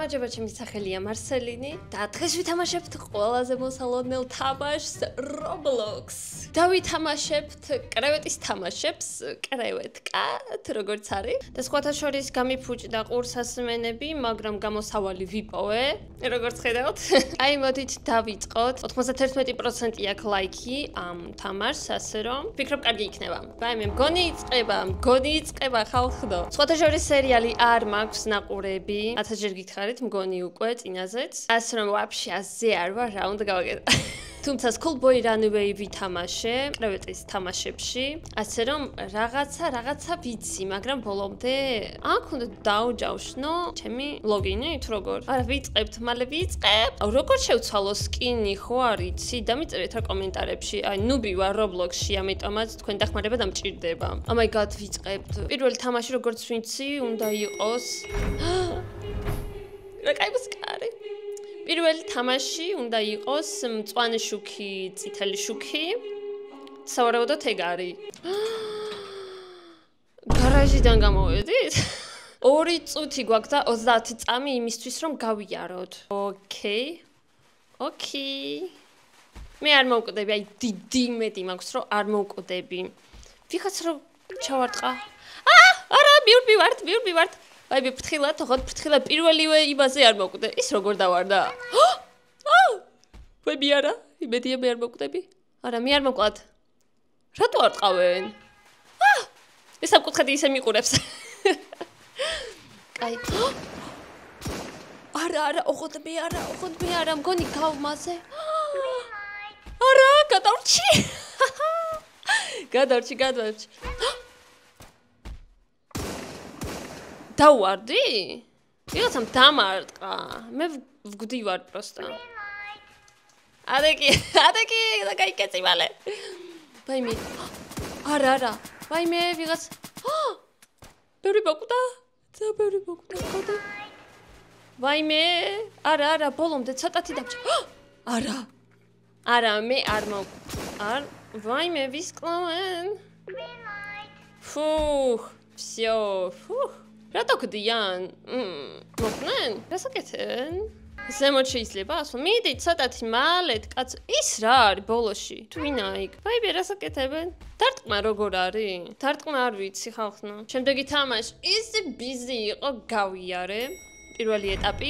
გამარჯობა, ჩემი სახელია მარსელინი და დღეს ვითამაშებთ ყველაზე მოსალოდნელ თამაშს Roblox. და ვითამაშებთ კრევეტის თამაშებს, კრევეტკად, როგორც არის. და სხვათა შორის გამიფუჭდა ყურსასმენები, მაგრამ გამოსავალი ვიპოვე, როგორც ხედავთ. აი, მოდით დავიწყოთ. 91% აქვს ლაიქი ამ თამაშს, ასე რომ ვფიქრობ, კარგი იქნება. მე მგონი იწყება ხალხო. სხვათა შორის სერიალი არ მაქვს ნაყურები. 1000-ჯერ გითხარით, მგონი უკვე წინაზეც. ასე რომ ვაფშე აზე არ ვარ, რა უნდა გავაკეთო. თუმცა Schoolboy Runaway ვითამაშე კრევეტის თამაშებში, ასე რომ რაღაცა ვიცი, მაგრამ ბოლომდე აქ უნდა დაუჯავშნო ჩემი ლოგინი, თუ როგორ. არა, ვიწყებთ, მალე ვიწყებ. როგორ შევცვალო სკინი, ხო არიცი? დამიწერეთ რა კომენტარებში. აი, ნუბი ვარ Roblox-ში, ამიტომაც თქვენ დახმარება დამჭირდება. Oh my god, ვიწყებთ. პირველი თამაში როგორც ვიცი, უნდა იყოს. რა кайფს კარი. პირველი თამაში უნდა იყოს მწვანე შუქი, წითელი შუქი. სავარაუდოდ ეგ არის. გარაჟიდან გამოვედით? 2 წუთი გვაქვს და 30 წამი იმისთვის რომ გავიაროთ. ოკეი. მე არ მოვკვდები, აი დიდი იმედი მაქვს რომ არ მოვკვდები. ვიღაც რომ ჩავარტყა. არა, მიურბი ვართ. აი ფრთხილად, თოხოთ ფრთხილად პირველივე იმაზე არ მოვკვდე. ის როგორ დავარდა? მე არა, იმედია მე არ მოვკვდები. არა, მე არ მოვკვდათ. რატო არ ტყავენ? ეს სამკუთხედი ისე მიყურებს. კაი. არა, ოღონდ მე არა, მგონი გავმაზე. არა, გადავრჩი. დავარდი? ვიღაცამ დამარტყა. მე ვგვდივარ პროსტა. ადეკი, და გაიკეცი მალე. ვაიმე. არა. ვაიმე, ვიღაც. ბევრი მოკვდა. ხოდი. ვაიმე. არა, ბოლომდე ცოტათი დავჭა. არა, მე არ ვაიმე, ვისკლავენ. всё. რატო გდიან? მოკნენ? რასაკეთენ? ზემოთ შეიძლება ასო. მიდი ცოტათი მალეთ, კაცო. ის რა არის ბოლოში? თვინა იქ. ვაიმე, რასაკეთებენ? დარტყმა როგორ არის? დარტყმა არ ვიცი ხალხო. შემდეგი თამაში ისე ბიზი იყო, გავიარე. პირველი ეტაპი.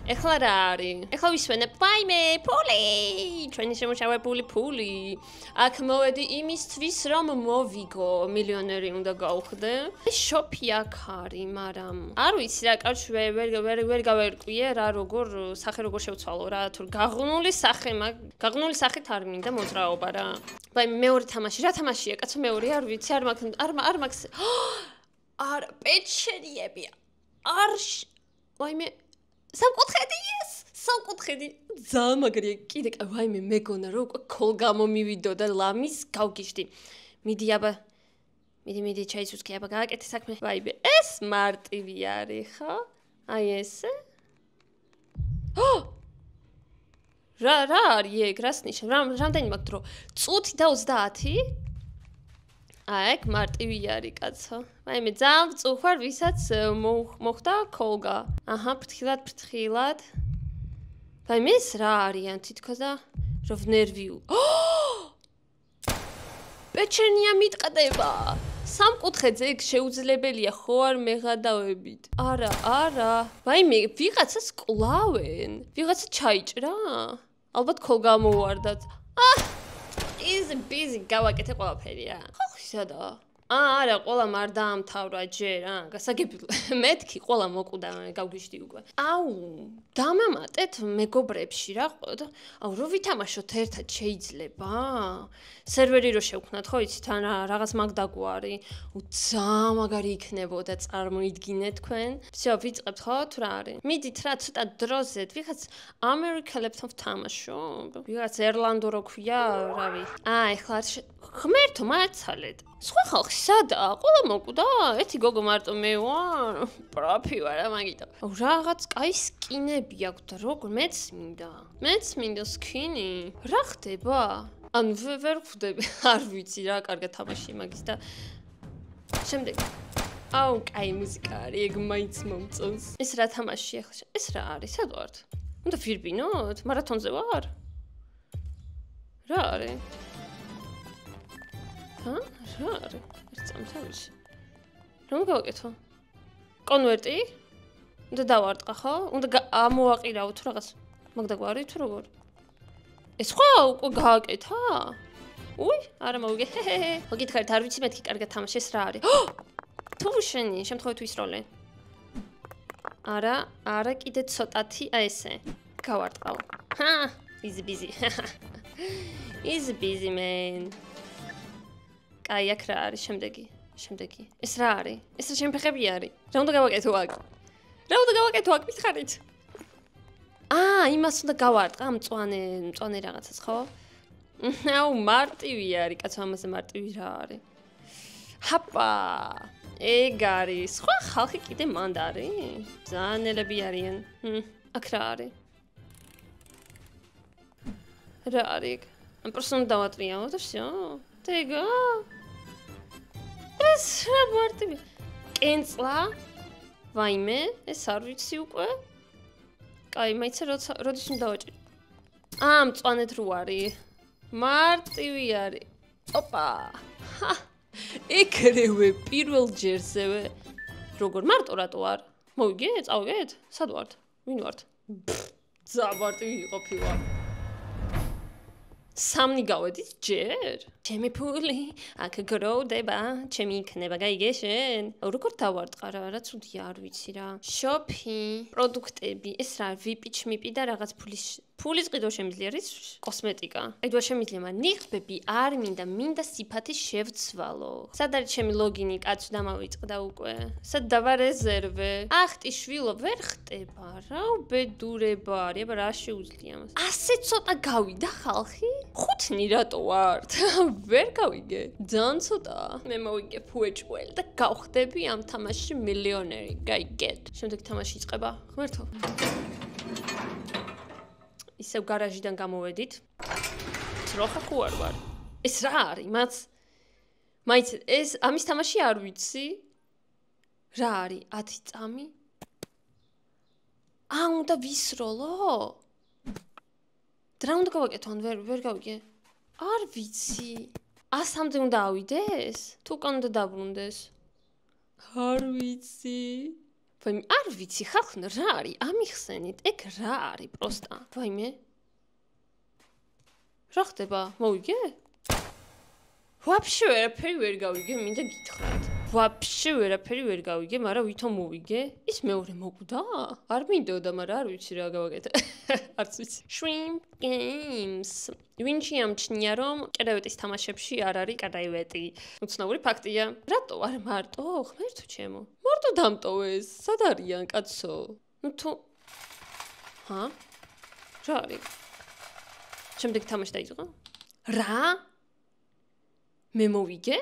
ეხლა რა არის? ეხლა ვისვენებ. ვაიმე, ფული! ჩვენი შემოშავებული ფული. აქ მოვედი იმისთვის, რომ მოვიგო, მილიონერი უნდა გავხდე. შოპი აქ არის, მაგრამ არ ვიცი რა, კარჩ ვერ გავერკვიე რა სახე როგორ შევცვალო რა, თუ გაღნული სახით არ მინდა მოძრაობა რა. ვაიმე, მეორე თამაში, რა თამაშია? კაცო, მეორე არ ვიცი, არ მაქვს. არა, პეჩერიები. ვაიმე სამკუთხედი ძალიან მაგრია კიდე ვაიმე მეგონა რომ უკვე ქოლ გამომივიდო და ლამის გავგიშდი მიდი ჩაისუსკე აბა გააკეთე საქმე ვაიმე ეს მარტივი არის ხო აი ესე რა არის ეგ რას ნიშნავს რამდენი მაქვს დრო წუთი და 30 აიქ მარტივი არის კაცო. ვაიმე ძალიან ვწუხარ ვისაც მოხდა კოლგა. აჰა, ფრთხილად. ვაიმე ეს რა არიან თითქოს და რომ ნერვიულ. პეჩენია მიტყდება. სამკუთხედზე ეგ შეუძლებელია ხო არ მეღადავებით. არა. ვაიმე ვიღაცას კლავენ. ვიღაცა ჩაიჭრა. ალბათ კოლგა მოუვარდათ. ის ბიზი გავაკეთე ყველაფერია. სადა? არა, ყველა არ დაამთავრა ჯერ, გასაგებია. მეთქი ყველა მოკვდა, გავგიშდი უკვე. დამამატეთ მეგობრებში რა ყო. რო ვითამაშოთ ერთად შეიძლება? სერვერი რო შევქმნათ, ხო იცით, თან რაღაც მაგ დაგვარი. ძალიან მაგარი იქნებოდა, წარმოიდგინეთ თქვენ. всё, ვიწყებთ ხო, თუ რა არის? მიდით რა ცოტა დროზე, ვიღაც ამერიკელებთან ვთამაშობ. ვიღაც ერლანდო რო ქვია, რავი. ეხლა ღმერთო მაცალეთ. სხვა ხალხი სადაა? ყველა მოკვდა? ერთი გოგო მარტო მე ვარ. პროფი ვარ, მაგიტო. რაღაც კაი სკინები აქვს და როგორ მეც მინდა სკინი. რა ხდება? ვერ ხვდები. არ ვიცი რა, კარგად თამაში მაგის და შემდეგ აუ, კაი მუსიკა არის, ეგ მაინც მომწონს. ეს რა თამაშია ხო? ეს რა არის? სად ვართ? უნდა ვირბინოთ? მარათონზე ვარ? რა არის? რა არის? ერთ წამთავში. რომ გავაკეთო? კონვერტი? უნდა დავარტყა ხო? უნდა ამოვაყირავო თუ რაღაც მაგდა გვარი თუ როგორ? ეს ხო უკვე გააკეთა? უი, არა მოვიგე. მოგითხარით, არ ვიცი მეთქი კარგად თამაში ეს რა არის? თუ შენი, შემთხვევით ვისროლე. არა, კიდე ცოტათი, აი ესე. გავარტყავ. Easy busy. Easy busy man. კაი, აქ რა არის შემდეგი? ეს რა არის? ეს რა ჩემი ფეხები არის? რა უნდა გავაკეთო აქ? მითხარით? იმას უნდა გავარტყა, მწვანე რაღაცას, ხო? აუ, მარტივი არის, კაცო, ამაზე მარტივი რა არის? ჰაპა! ეგ არის. სხვა ხალხი კიდე მანდ არის? ზანელები არიან. აქ რა არის? რა არის? просто უნდა დავატრიალო და всё. დეგა. ეს რა მარტივი. კენწლა? ვაიმე, ეს არ ვიცი უკვე. კაი, მაიცე როდის უნდა დავაჭირო? მწვანედ რო არის. მარტივი არის. ოპა. ეკრევე პირველ ჯერზევე. როგორ მარტო რატო არ? მოვიგე, წავიგეთ? სად ვართ? ვინ ვართ? ზაბარტივი იყოფილა. სამნი გავედით ჯერ? ჩემი ფული, აქ გროვდება, ჩემი იქნება, გაიგე შენ? როგორ დავარტყა რა, რა ცუდი არ ვიცი რა. შოპი, პროდუქტები, ეს რა, ვიპი, ჩმიპი და რაღაც ფულის ყიდვა შემიძლია რის კოსმეტიკა. ყიდვა შემიძლია, მაგრამ ნიღბები არ მინდა სიფათი შევცვალო. სად არის ჩემი ლოგინი, კაცო დამავიწყდა უკვე. სად დავარეზერვე? ახტი შვილო, ვერ ხტება რა, უბედურება არის, აბა რა შეუძლია მას. ასე ცოტა გავიდა ხალხი? ხუთნი რატო ვართ? ვერ გავიგე. ძალიან ცოტა. მე მოვიგე ფუეჭველი და გავხდები ამ თამაშში მილიონერი. გაიგეთ. შემდეგ თამაში იწყება. ღმერთო. ისევ გარაჟიდან გამოვედით. ძროხა ხო არ ვარ. ეს რა არის? მაიც ეს ამის თამაში არ ვიცი. რა არის? 10 წამი? უნდა ვისროლო? რა უნდა გავაკეთო? ან ვერ გავიგე. არ ვიცი. 100-მდე უნდა ავიდეს? თუ კან უნდა დაბრუნდეს? არ ვიცი. ვაიმე, არ ვიცი, ხალხნა რა არის? ამიხსენით, ეგ რა არის პროსტა? ვაიმე. რა ხდება? მოვიგე? ვაფშე ვერაფერი ვერ გავიგე, მინდა გითხრათ. ვაფშე ვერაფერი ვერ გავიგე, მაგრამ ვითომ მოვიგე? ის მეორე მოკვდა? არ მინდოდა, მაგრამ არ ვიცი რა გავაკეთე. არც ვიცი. Shrimp Games. ვინჩი ამჩნია, რომ კრევეტის თამაშებში არ არის კრევეტი. უცნაური ფაქტია. რატო არ მარტო? ღმერთო ჩემო. მარტო დამტოვეს. სად არიან, კაცო? თუ რა არის? შემდეგ თამაში დაიწყო? რა? მე მოვიგე?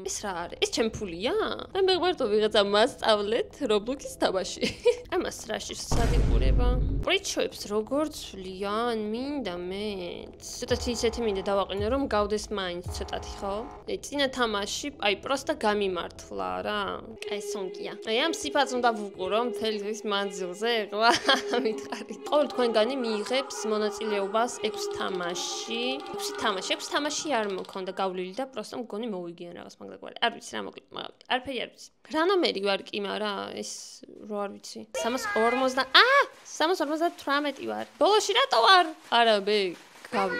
ეს რა არის? ეს ჩემი ფულია? მე მეგმართო ვიღაცა მასწავლეთ Roblox-ის თამაში. ამას რაში საგიყურება? პრიჩოებს როგორ ცვლიან? მინდა მეც. ცოტათი ისეთი მინდა დავაყენო, რომ გავდეს მაინც ცოტათი, ხო? წინა თამაში, პროსტა გამიმართლა რა. კაი სონგია. ამ სიფათს უნდა ვუყურო მთელი დღის მანძილზე, ეხლა მითხარით. ყოველ თქვენგანი მიიღებს მონაწილეობას 6 თამაში. 6 თამაში არ მქონდა და გავლილი და პროსტა მგონი მოვიგიან რაღაც მაგდაგვარი. არ ვიცი რა მოკლედ, მაგრამ არაფერი არ ვიცი. რა ნომერი ვარ კი, მაგრამ ეს რო არ ვიცი. 358 ვარ. ბოლოში რატო ვარ? არა, მე გავი.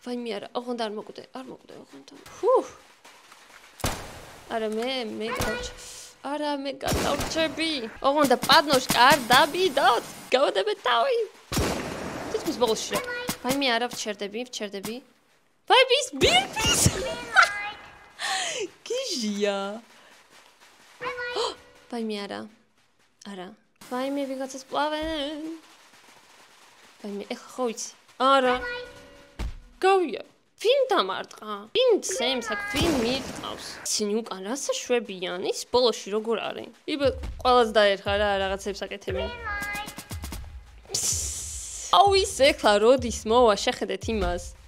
ვაიმე არა, ოღონდ არ მოკვდე, ოღონდ. არა მე გავჩ. არა მე გადავჭები. ოღონდ პადნოშკა არ დავიდოთ. გავდები თავი. თითქოს ბოლოში. ვაიმე არა ვჩერდები. Vibes, birpis! Gijia! Vaime არა. Vaime ვიღაცას პლავენ. Vaime ეხა ხო ვიცი. არა. გავია. ვინ დამარტყა? ვინ ცემს აქ ვინ მიყავს? ისინი უკან რა საშვებიან? ის ბოლოში როგორ არის? იბა ყველას დაერხა რა რაღაცებს აკეთებენ. აუ ის ეხლა როდის მოვა შეხედეთ იმას.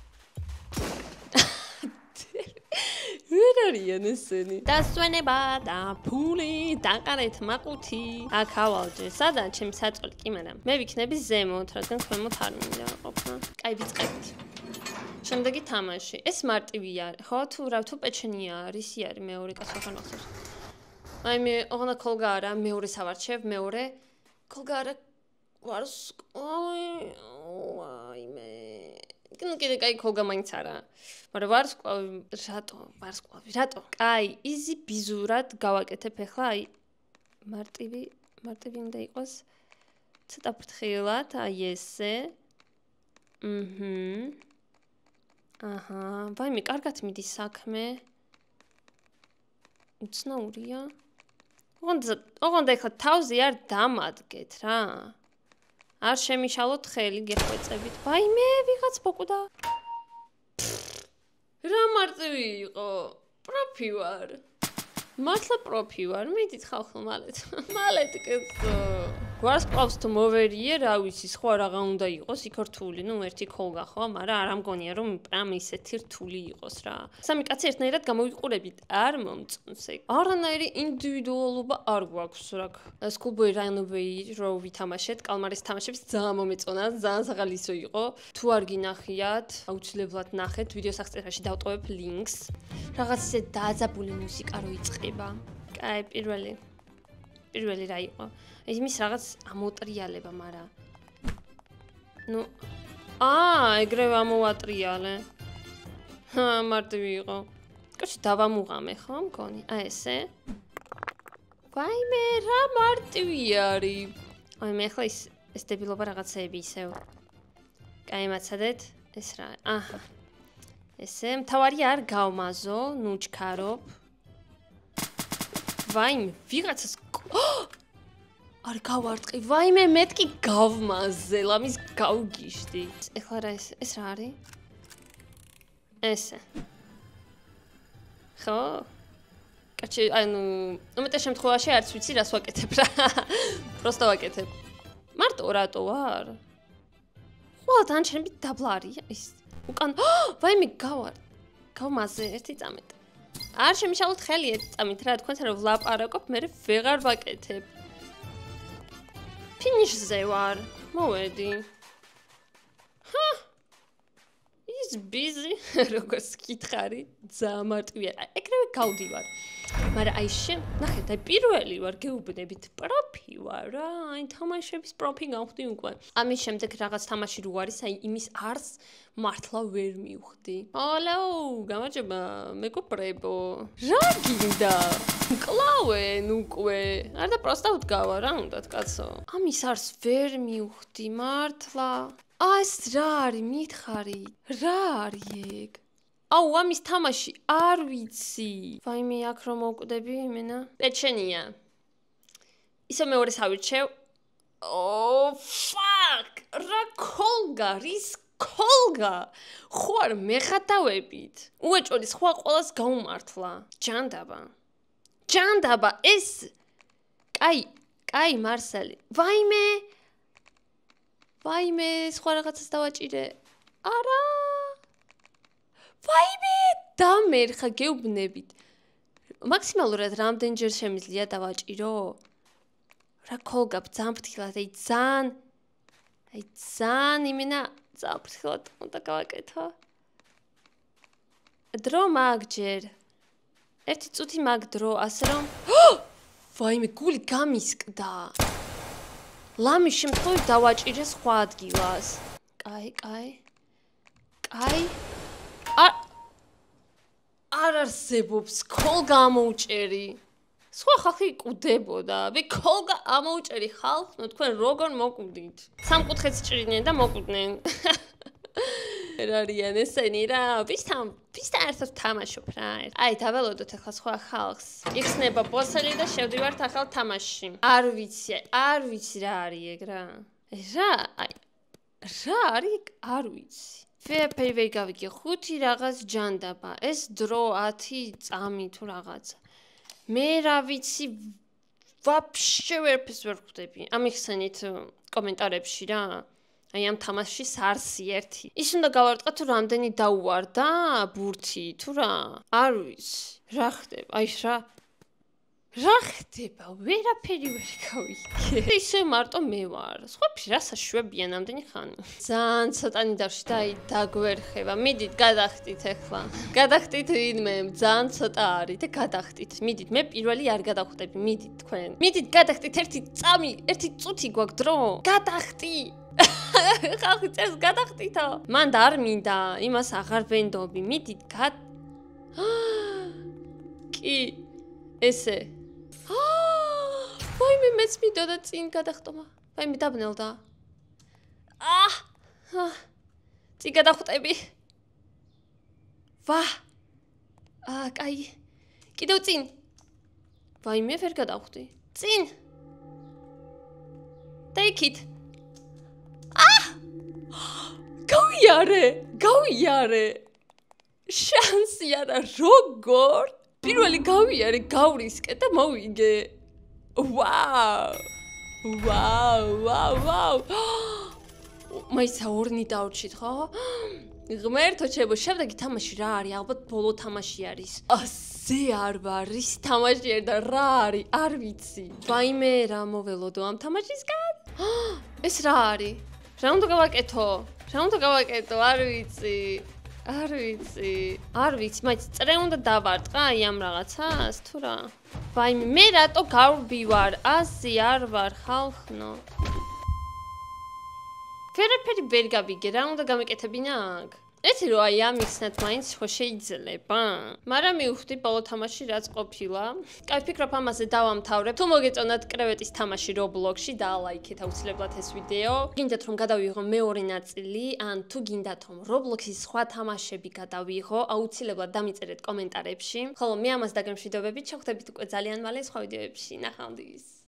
ვერ არიან ესენი? დასვენება და ფული, დაყარეთ მაყუთი. აქ ავალჯე, სადაა ჩემი საწოლი? კი, მაგრამ მე ვიქნები ზემოთ, რადგან ქვემოთ არ მინდა ყოფნა. კაი, ვიწყებთ. შემდეგი თამაში. ეს მარტივია, ხო? თუ პეჩენია არის, ისი არის მეორე კაცი ხარ მახსოვს. აი მე ოღონდ კოლგა არა, მეორე სავარჩევ, მეორე კოლგა არა ვარსკვლავი. აი მე კიდე კაი კოლგა მაინც არა. მაგრამ ვარსკვლავი, რატო? კაი, იზი ბიზურად გავაკეთებ ახლა, აი მარტივი უნდა იყოს. ცოტა ფრთხილად, აი ესე. აჰა, ვაიმე, კარგად მიდის საქმე. უცნაურია. ოღონდ ახლა თავზე არ დამადგეთ რა. არ შემიშალოთ ხელი, გეხვეწებით. ვაიმე, ვიღაც მოკვდა. რა მარტივი იყო. პროფი ვარ. მართლა პროფი ვარ, მიდით ხალხო მალეთ. მალეთ კეთო. გვარსკვლავს თუ მოვერიე, რა ვიცი, სხვა რაღა უნდა იყოს, იქ რთული, ერთი კოლგა ხო, მაგრამ არ ამგონია რომ პრამ ისეთი რთული იყოს რა. სამი კაცი ერთნაირად გამოვიყურებით, არ მომწონს ეგ. არანაირი ინდივიდუალობა არ გვაქვს რა. Schoolboy Runaway რო ვითამაშეთ, კალმარის თამაშებს ძალიან მომეწონა, ძალიან საღალისო იყო. თუ არ გინახიათ, აუცილებლად ნახეთ, ვიდეო სახსრებაში დავტოვებ ლინკს. რაღაც ისე დაძაბული მუსიკა რო იწყება. კაი, პირველი რა იყო? იმის რაღაც ამოტრიალება, მაგრამ ეგრევე ამოვატრიალე. მარტივი იყო. კაცი დავამუღამე ხო მგონი? ესე. ვაიმე, რა მარტივი არის. აი მე ახლა ეს დებილობა რაღაცეები ისევ. კაი, მაცადეთ. ეს რა? აჰა. ესე, მთავარი არ გავმაზო, ნუჩქარობ. ვაიმე, ვიღაცას არ გავარტყი. ვაიმე, მეთქი გავმაზე, ლამის გავგიშდი. ეხლა რა ეს რა არის? ესე. ხო? კაცი, უმეტეს შემთხვევაში არც ვიცი რას ვაკეთებ რა. პროსტა ვაკეთებ. მარტო რატო ვარ? ხოლმე თანჩენები დაბლა არის ის. უკან, ვაიმე, გავმაზე ერთი წამეთ. არ შემიშალოთ ხელი ერთი წამით რა, თქვენთან რომ ვლაპარაკობ, მე ვეღარ ვაკეთებ. ფინიშზე ვარ. მოვედი. Is busy. როგორც გითხარი, ძალიან მარტივია. ეგრევე გავდივარ. მაგრამ აი ნახეთ, აი პირველი ვარ, გეუბნებით, პროფი ვარ რა. აი თამაშების პროფი გავხდი უკვე. ამის შემდეგ რაღაც თამაში რო არის, აი იმის არს მართლა ვერ მივხვდი. ალო, გამარჯობა, მეგობრებო. რა გინდა? კლავენ უკვე. არ და პროსტა ვდგავა რა უნდათ კაცო. ამის არს ვერ მივხვდი მართლა. ეს რა არის, მითხარი? რა არის ეგ? აუ, ამის თამაში არ ვიცი. ვაიმე, აქ რომ მოვკვდები იმენა. პეჩენია. ისე მეორე სავირჩევ. Fuck! რა კოლგა, რის კოლგა? ხო არ მეხატავებით. უეჭველი სხვა ყველას გაუმართლა. ჯანდაბა, ეს კაი, მარსელი. ვაიმე, სხვა რაღაცას დავაჭირე. არა. ვაიმე, დამერხა გეუბნებით. მაქსიმალურად რამდენჯერ შემიძლია დავაჭირო? რა კოლგა ძალიან ფრთხილად, აი ძალიან იმენა ძალიან ფრთხილად უნდა გავაკეთო. დრო მაგჯერ. ერთი წუთი მაგ დრო, ასე რომ ვაიმე, გული გამისკდა. ლამის შემთხვევით დავაჭირე სხვა ადგილას. კაი. არ არსებობს კოლგა ამოუჭერი. სხვა ხალხი კვდებოდა. მე კოლგა ამოუჭერი ხალხო, თქვენ როგორ მოკვდით? სამკუთხედს ჭრიდნენ და მოკვდნენ. რა არიან ესენი რა? ვისთან ერთად თამაშობ რა. აი, დაველოდოთ ახლა სხვა ხალხს. იხსნება ბოსელი და შევდივართ ახალ თამაშში. არ ვიცი რა არის ეგ რა. რა არის ეგ? არ ვიცი. ვერაფერი ვერ გავიგე. 5 რაღაც ჯანდაბა. ეს დრო 10 წამი თუ რაღაცა. მე რა ვიცი, ვაფშე ვერაფერს ვერ ხვდები. ამიხსენით კომენტარებში რა. აი ამ თამაშში სარსი ერთი. ის უნდა გავარტყა თუ რამდენი დაუვარდა ბურთი თუ რა. არ ვიცი. რა ხდება? აი რა ხდება? ვერაფერი ვერ გავიგე. ისე მარტო მე ვარ. სხვა რა საშვებია ნამდვილი ხანი. ძალიან ცოტანი დავში და აი დაგვერხება. მიდით გადახტით ახლა. გადახტით ვინმე ძალიან ცოტა არის და გადახტით. მიდით მე პირველი არ გადავხტები. მიდით თქვენ. მიდით გადახტით ერთი წუთი გვაქვს დრო. გადახტი. ხალხი წერს გადახტითო. მან და არ მინდა. იმას აღარ ვენდობი. მიდით კი ესე ვაიმე მეც მიდოდა წინ გადახტომა. ვაიმე დაბნელდა. წინ გადახტები. კაი. კიდევ წინ. ვაიმე ვერ გადავხტი. წინ. და იქით. გავიარე. შანსი არა როგორ? პირველი გავიარე გავრისკე და მოვიგე. ვაუ. მაისა ორნი დავრჩით ხო? ღმერთო ჩემო, შემდეგი თამაში რა არის? ალბათ ბოლო თამაში არის. ასე არ ვარ, ის თამაში და რა არის? არ ვიცი. ვაიმე რა მოველოდო ამ თამაშისგან? ეს რა არის? რა უნდა გავაკეთო? არ ვიცი. არ ვიცი, მაინც წრე უნდა დავარტყა აი ამ რაღაცას თუ რა? ვაიმე, მე რატო გავბივარ? აზი არ ვარ ხალხნო. ვერაფერი ვერ გავიგე, რა უნდა გამეკეთებინა აქ? ეთი რომ აი ამიხსნათ მაინც ხო შეიძლება? მაგრამ მივხვდი ბოლო თამაში რაც ყოფილა. კაი, ვფიქრობ ამაზე დავამთავრებ. თუ მოგეწონათ კრევეტის თამაში Roblox-ში დაალაიქეთ აუცილებლად ეს ვიდეო. გინდათ რომ გადავიღო მეორე ნაწილი, ან თუ გინდათ რომ Roblox-ის სხვა თამაშები გადავიღო, აუცილებლად დამიწერეთ კომენტარებში. ხოლო მე ამას დაგემშვიდობებით, შევხვდებით უკვე ძალიან მალე სხვა ვიდეოებში. ნახვამდის.